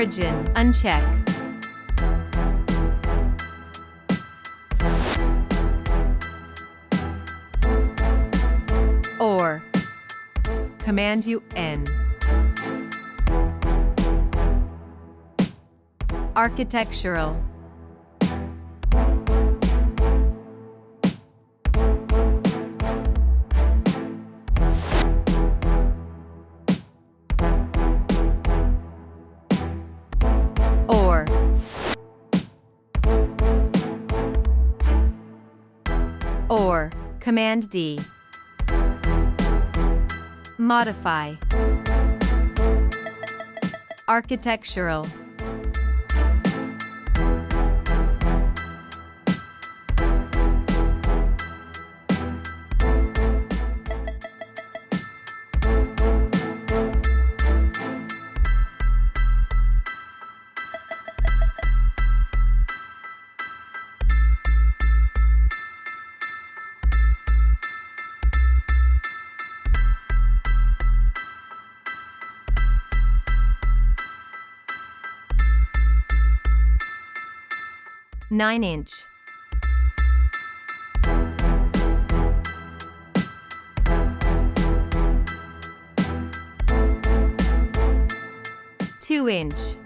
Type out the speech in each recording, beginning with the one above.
Origin, uncheck. Or, Command UN. Architectural. Or, Command D. Modify. Architectural. Nine-inch. Two-inch.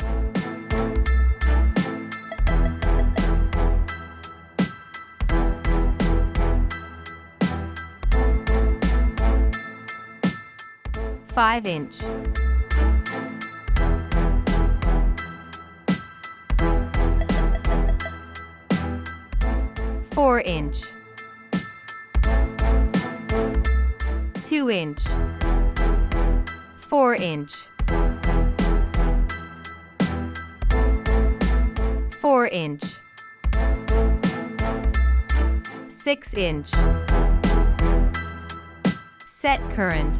Five-inch. 4-inch. 2-inch. 4-inch. 4-inch. 6-inch. Set current.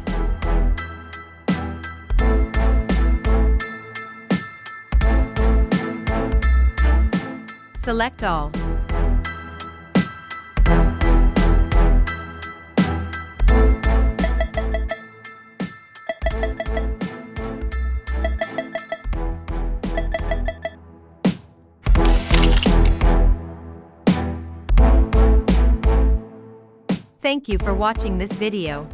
Select all. Thank you for watching this video.